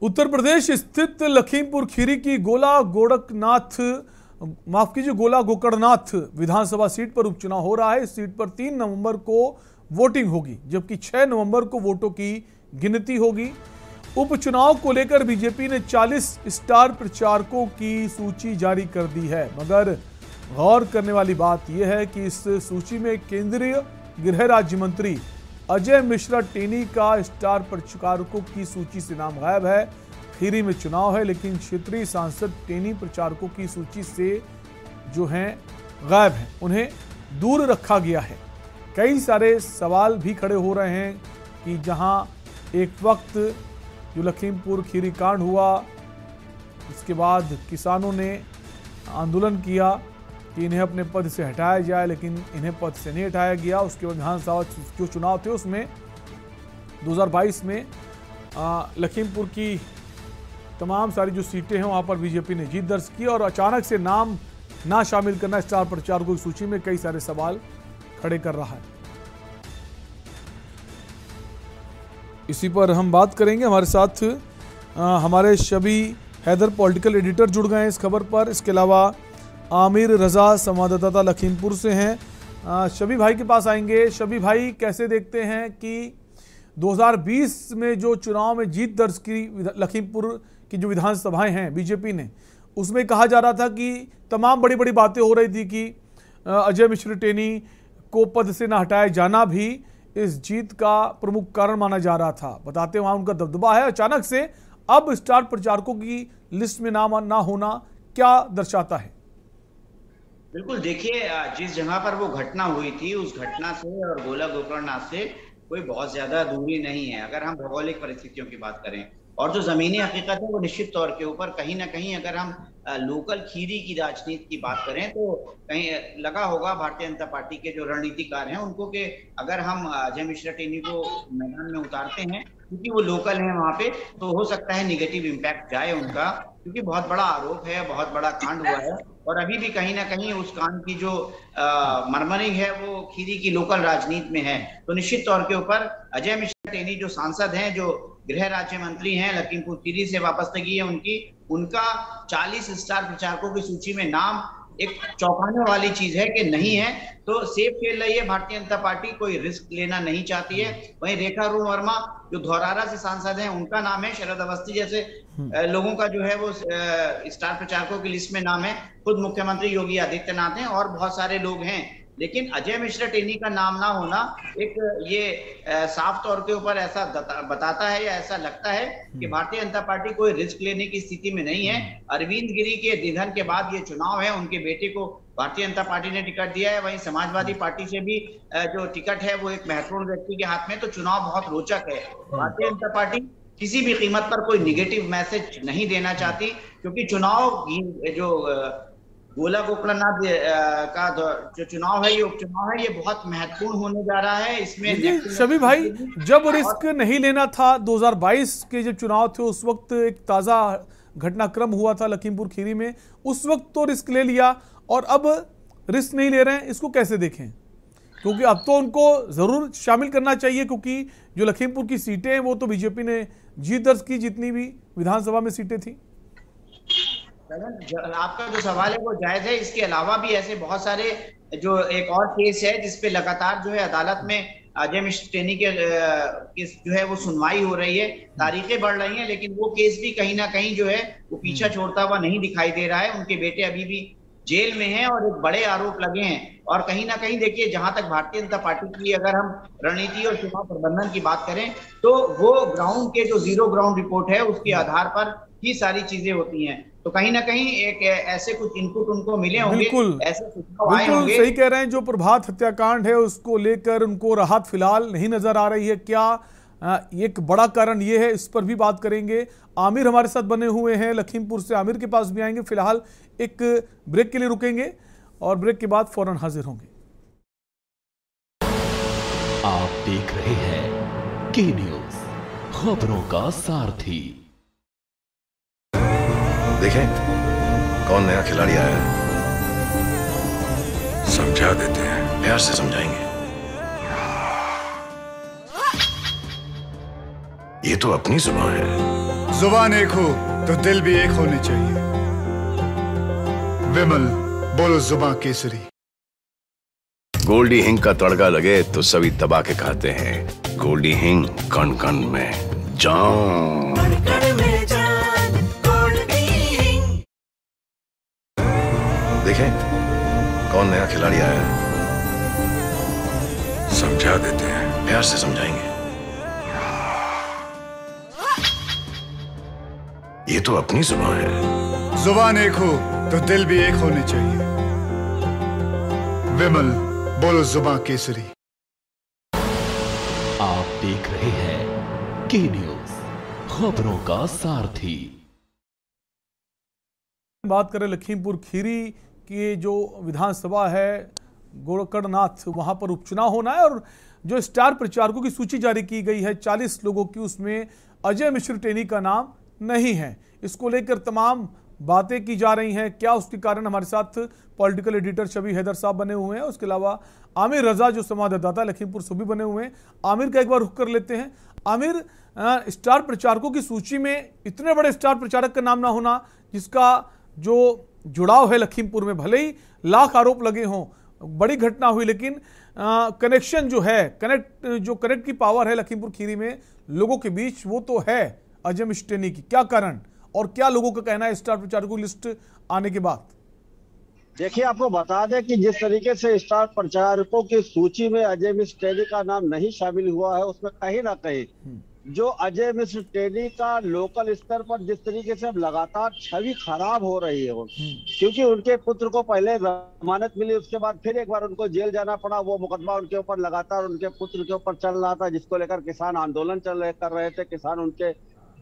उत्तर प्रदेश स्थित लखीमपुर खीरी की गोला गोकर्णनाथ विधानसभा सीट पर उपचुनाव हो रहा है। इस सीट पर 3 नवंबर को वोटिंग होगी, जबकि 6 नवंबर को वोटों की गिनती होगी। उपचुनाव को लेकर बीजेपी ने 40 स्टार प्रचारकों की सूची जारी कर दी है, मगर गौर करने वाली बात यह है कि इस सूची में केंद्रीय गृह राज्य मंत्री अजय मिश्रा टेनी का स्टार प्रचारकों की सूची से नाम गायब है। खीरी में चुनाव है, लेकिन क्षेत्रीय सांसद टेनी प्रचारकों की सूची से जो हैं गायब हैं, उन्हें दूर रखा गया है। कई सारे सवाल भी खड़े हो रहे हैं कि जहां एक वक्त जो लखीमपुर खीरी कांड हुआ, उसके बाद किसानों ने आंदोलन किया कि इन्हें अपने पद से हटाया जाए, लेकिन इन्हें पद से नहीं हटाया गया। उसके बाद विधानसभा जो चुनाव थे उसमें 2022 में लखीमपुर की तमाम सारी जो सीटें हैं वहां पर बीजेपी ने जीत दर्ज की, और अचानक से नाम ना शामिल करना स्टार प्रचारकों की सूची में कई सारे सवाल खड़े कर रहा है। इसी पर हम बात करेंगे। हमारे साथ हमारे शबी हैदर पॉलिटिकल एडिटर जुड़ गए हैं इस खबर पर। इसके अलावा आमिर रजा संवाददाता लखीमपुर से हैं। शबी भाई के पास आएंगे। शबी भाई, कैसे देखते हैं कि 2020 में जो चुनाव में जीत दर्ज की लखीमपुर की जो विधानसभाएं हैं बीजेपी ने, उसमें कहा जा रहा था कि तमाम बड़ी बड़ी बातें हो रही थी कि अजय मिश्रा टेनी को पद से न हटाया जाना भी इस जीत का प्रमुख कारण माना जा रहा था। बताते वहां उनका दबदबा है। अचानक से अब स्टार प्रचारकों की लिस्ट में नाम ना होना क्या दर्शाता है? बिल्कुल, देखिए, जिस जगह पर वो घटना हुई थी उस घटना से और गोला गोकर्णनाथ से कोई बहुत ज्यादा दूरी नहीं है, अगर हम भौगोलिक परिस्थितियों की बात करें। और जो जमीनी हकीकत है वो निश्चित तौर के ऊपर कहीं ना कहीं, अगर हम लोकल खीरी की राजनीति की बात करें तो कहीं लगा होगा भारतीय जनता पार्टी के जो रणनीतिकार हैं उनको कि अगर हम अजय मिश्रा टेनी को मैदान में उतारते हैं, क्योंकि वो लोकल हैं वहां पे, तो हो सकता है निगेटिव इम्पैक्ट जाए उनका, क्योंकि बहुत बड़ा आरोप है, बहुत बड़ा कांड हुआ है। और अभी भी कहीं ना कहीं उस कांड की जो मरमरिंग है वो खीरी की लोकल राजनीति में है। तो निश्चित तौर के ऊपर अजय मिश्रा टेनी जो सांसद हैं, जो गृह राज्य मंत्री हैं, लखीमपुर खीरी से वापसगी है उनका 40 स्टार प्रचारकों की सूची में नाम एक चौंकाने वाली चीज है कि नहीं है। तो सेफ खेल रही है भारतीय जनता पार्टी, कोई रिस्क लेना नहीं चाहती है। वहीं रेखा वर्मा जो धौरारा से सांसद हैं, उनका नाम है। शरद अवस्थी जैसे लोगों का जो है वो स्टार प्रचारकों की लिस्ट में नाम है। खुद मुख्यमंत्री योगी आदित्यनाथ हैं और बहुत सारे लोग हैं, लेकिन अजय मिश्रा टेनी का नाम ना होना एक ये साफ तौर के ऊपर ऐसा बताता है या ऐसा लगता है कि भारतीय जनता पार्टी कोई रिस्क लेने की स्थिति में नहीं है। अरविंद गिरी के निधन के बाद ये चुनाव है, उनके बेटे को भारतीय जनता पार्टी ने टिकट दिया है। वहीं समाजवादी पार्टी से भी जो टिकट है वो एक महत्वपूर्ण व्यक्ति के हाथ में, तो चुनाव बहुत रोचक है। भारतीय जनता पार्टी किसी भी कीमत पर कोई निगेटिव मैसेज नहीं देना चाहती, क्योंकि चुनाव जो गोला गोकर्णनाथ का जो चुनाव है, ये उपचुनाव है, ये बहुत महत्वपूर्ण होने जा रहा है। इसमें शबी भाई, जब रिस्क नहीं लेना था 2022 के जब चुनाव थे, उस वक्त एक ताजा घटनाक्रम हुआ था लखीमपुर खीरी में, उस वक्त तो रिस्क ले लिया और अब रिस्क नहीं ले रहे हैं, इसको कैसे देखें? क्योंकि अब तो उनको जरूर शामिल करना चाहिए, क्योंकि जो लखीमपुर की सीटें हैं वो तो बीजेपी ने जीत दर्ज की, जितनी भी विधानसभा में सीटें थी। आपका जो सवाल है वो जायज है। इसके अलावा भी ऐसे बहुत सारे जो एक और केस है जिसपे लगातार जो है अदालत में अजय मिश्रा टेनी के जो है वो सुनवाई हो रही है, तारीखें बढ़ रही हैं, लेकिन वो केस भी कहीं ना कहीं जो है वो पीछा छोड़ता हुआ नहीं दिखाई दे रहा है। उनके बेटे अभी भी जेल में हैं और एक बड़े आरोप लगे हैं। और कहीं ना कहीं देखिए, जहां तक भारतीय जनता पार्टी की अगर हम रणनीति और चुनाव प्रबंधन की बात करें, तो वो ग्राउंड के जो जीरो ग्राउंड रिपोर्ट है उसके आधार पर ही सारी चीजें होती हैं। तो कहीं ना कहीं एक ऐसे कुछ इनपुट उनको मिले होंगे, बिल्कुल ऐसे आए होंगे। सही कह रहे हैं। जो प्रभात हत्याकांड है उसको लेकर उनको राहत फिलहाल नहीं नजर आ रही है। क्या एक बड़ा कारण ये है, इस पर भी बात करेंगे। आमिर हमारे साथ बने हुए हैं लखीमपुर से, आमिर के पास भी आएंगे। फिलहाल एक ब्रेक के लिए रुकेंगे और ब्रेक के बाद फौरन हाजिर होंगे। आप देख रहे हैं के न्यूज, खबरों का सारथी। देखें कौन नया खिलाड़ी आया है, समझा देते हैं, प्यार से समझाएंगे। ये तो अपनी जुबान है, जुबान एक हो तो दिल भी एक होने चाहिए। विमल बोलो जुबान केसरी। गोल्डी हिंग का तड़का लगे तो सभी दबा के खाते हैं। गोल्डी हिंग कण कण में जान। देखें कौन नया खिलाड़ी आया है। समझा देते हैं, प्यार से समझाएंगे। ये तो अपनी जुबान है। जुबान एक हो तो दिल भी एक होने चाहिए। विमल बोलो जुबान केसरी। आप देख रहे हैं के न्यूज, खबरों का सारथी। बात करें लखीमपुर खीरी की जो विधानसभा है गोकर्णनाथ, वहां पर उपचुनाव होना है और जो स्टार प्रचारकों की सूची जारी की गई है 40 लोगों की, उसमें अजय मिश्र टेनी का नाम नहीं है। इसको लेकर तमाम बातें की जा रही हैं। क्या उसके कारण हमारे साथ पॉलिटिकल एडिटर शबी हैदर साहब बने हुए हैं, उसके अलावा आमिर रजा जो संवाददाता लखीमपुर से भी बने हुए हैं। आमिर का एक बार रुख कर लेते हैं। आमिर, स्टार प्रचारकों की सूची में इतने बड़े स्टार प्रचारक का नाम ना होना, जिसका जो जुड़ाव है लखीमपुर में, भले ही लाख आरोप लगे हों, बड़ी घटना हुई, लेकिन कनेक्शन जो है, कनेक्ट की पावर है लखीमपुर खीरी में लोगों के बीच, वो तो है अजय मिश्र टेनी की। क्या कारण और क्या लोगों का कहना है स्टार प्रचारकों की लिस्ट आने के बाद? देखिए, आपको बता दें कि जिस तरीके से स्टार प्रचारकों की सूची में अजय मिश्र टेनी का नाम नहीं शामिल हुआ है, उसमें कहीं ना कहीं जो अजय मिश्र टेनी का लोकल स्तर पर जिस तरीके से अब लगातार छवि खराब हो रही है, क्योंकि उनके पुत्र को पहले जमानत मिली, उसके बाद फिर एक बार उनको जेल जाना पड़ा। वो मुकदमा उनके ऊपर लगातार उनके पुत्र के ऊपर चल रहा था, जिसको लेकर किसान आंदोलन कर रहे थे। किसान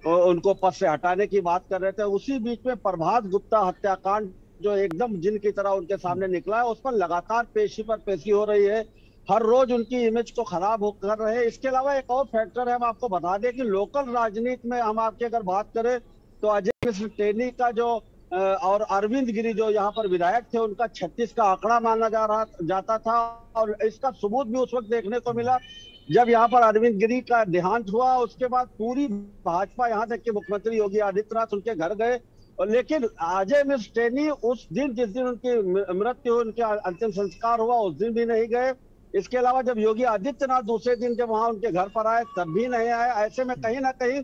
उनको पद से हटाने की बात कर रहे थे। उसी बीच में प्रभात गुप्ता हत्याकांड जो एकदम जिन की तरह उनके सामने निकला है, उस पर लगातार पेशी पर पेशी हो रही है। हर रोज उनकी इमेज को खराब कर रहे हैं। इसके अलावा एक और फैक्टर है, हम आपको बता दें कि लोकल राजनीति में हम आपकी अगर बात करें तो अजय मिश्र टेनी का जो और अरविंद गिरी जो यहाँ पर विधायक थे, उनका 36 का आंकड़ा माना जाता था। और इसका सबूत भी उस वक्त देखने को मिला जब यहाँ पर अरविंद गिरी का देहांत हुआ। उसके बाद पूरी भाजपा, यहाँ तक कि मुख्यमंत्री योगी आदित्यनाथ उनके घर गए, लेकिन अजय मिश्र टेनी उस दिन, जिस दिन उनकी मृत्यु, उनके अंतिम संस्कार हुआ, उस दिन भी नहीं गए। इसके अलावा जब योगी आदित्यनाथ दूसरे दिन जब वहां उनके घर पर आए, तब भी नहीं आए। ऐसे में कहीं ना कहीं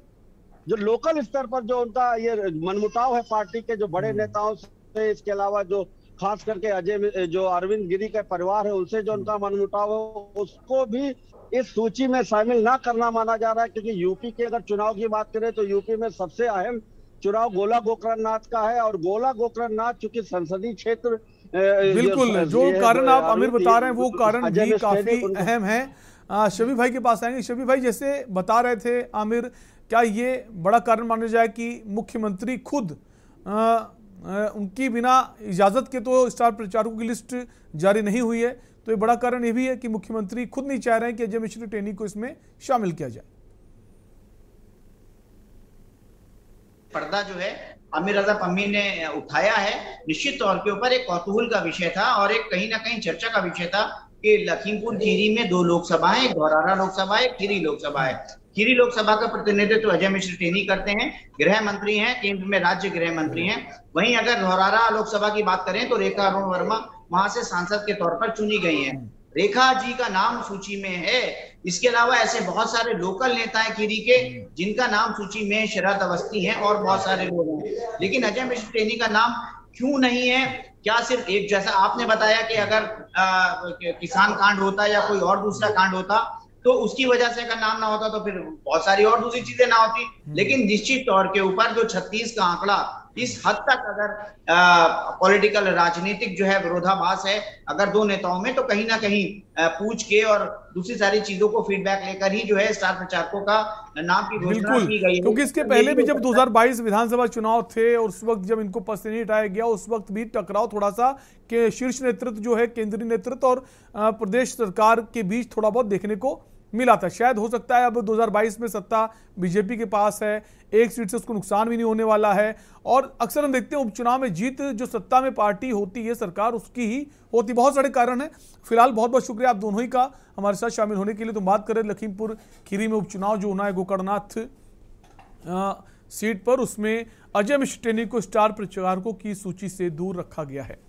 जो लोकल स्तर पर जो उनका ये मनमुटाव है पार्टी के जो बड़े नेताओं से, इसके अलावा जो खास करके जो अरविंद गिरी का परिवार है, उनसे जो उनका मनमुटाव है, उसको भी इस सूची में शामिल ना करना माना जा रहा है। क्योंकि यूपी के अगर चुनाव की बात करें तो यूपी में सबसे अहम चुनाव गोला गोकर्णनाथ का है, और गोला गोकर्णनाथ चूंकि संसदीय क्षेत्र, बिल्कुल जो कारण आप आमिर बता रहे हैं वो कारण भी काफी अहम है। शबी भाई के पास आएंगे। शबी भाई, जैसे बता रहे थे आमिर, क्या ये बड़ा कारण माना जाए कि मुख्यमंत्री खुद उनकी बिना इजाजत के तो स्टार प्रचारकों की लिस्ट जारी नहीं हुई है, तो ये बड़ा कारण ये भी है कि मुख्यमंत्री खुद नहीं चाह रहे हैं कि अजय मिश्र टेनी को इसमें शामिल किया जाए? पर्दा जो है आमिर रजा पम्मी ने उठाया है, निश्चित तौर के ऊपर एक कौतूहल का विषय था और एक कहीं ना कहीं चर्चा का विषय था कि लखीमपुर खीरी में 2 लोकसभा है, एक धौरारा लोकसभा है, खीरी लोकसभा है। खीरी लोकसभा का प्रतिनिधित्व अजय मिश्र टेनी करते हैं, गृह मंत्री हैं, केंद्र में राज्य गृह मंत्री हैं। वहीं अगर धौरारा लोकसभा की बात करें तो रेखा अरुण वर्मा वहां से सांसद के तौर पर चुनी गई हैं। रेखा जी का नाम सूची में है। इसके अलावा ऐसे बहुत सारे लोकल नेता हैं खीरी के जिनका नाम सूची में, शरद अवस्थी हैं और बहुत सारे लोग हैं, लेकिन अजय मिश्र टेनी का नाम क्यों नहीं है? क्या सिर्फ एक, जैसा आपने बताया कि अगर किसान कांड होता या कोई और दूसरा कांड होता तो उसकी वजह से अगर नाम ना होता तो फिर बहुत सारी और दूसरी चीजें ना होती, लेकिन निश्चित तौर के ऊपर जो 36 का आंकड़ा इस हद तक अगर पॉलिटिकल राजनीतिक जो है विरोधाभास है अगर 2 नेताओं में, तो कहीं ना कहीं पूछ के और दूसरी सारी चीजों को फीडबैक लेकर ही जो है स्टार प्रचारकों का नाम की घोषणा की गई है। क्योंकि इसके पहले भी जब 2022 विधानसभा चुनाव थे और उस वक्त जब इनको पद से नहीं हटाया गया, उस वक्त भी टकराव थोड़ा सा कि शीर्ष नेतृत्व जो है, केंद्रीय नेतृत्व और प्रदेश सरकार के बीच थोड़ा बहुत देखने को मिला था। शायद हो सकता है अब 2022 में सत्ता बीजेपी के पास है, एक सीट से उसको नुकसान भी नहीं होने वाला है। और अक्सर हम देखते हैं उपचुनाव में जीत जो सत्ता में पार्टी होती है, सरकार उसकी ही होती। बहुत सारे कारण हैं। फिलहाल बहुत बहुत शुक्रिया आप दोनों ही का हमारे साथ शामिल होने के लिए। तो बात करें लखीमपुर खीरी में उपचुनाव जो होना है गोकर्णनाथ सीट पर, उसमें अजय मिश्र टेनी को स्टार प्रचारकों की सूची से दूर रखा गया है।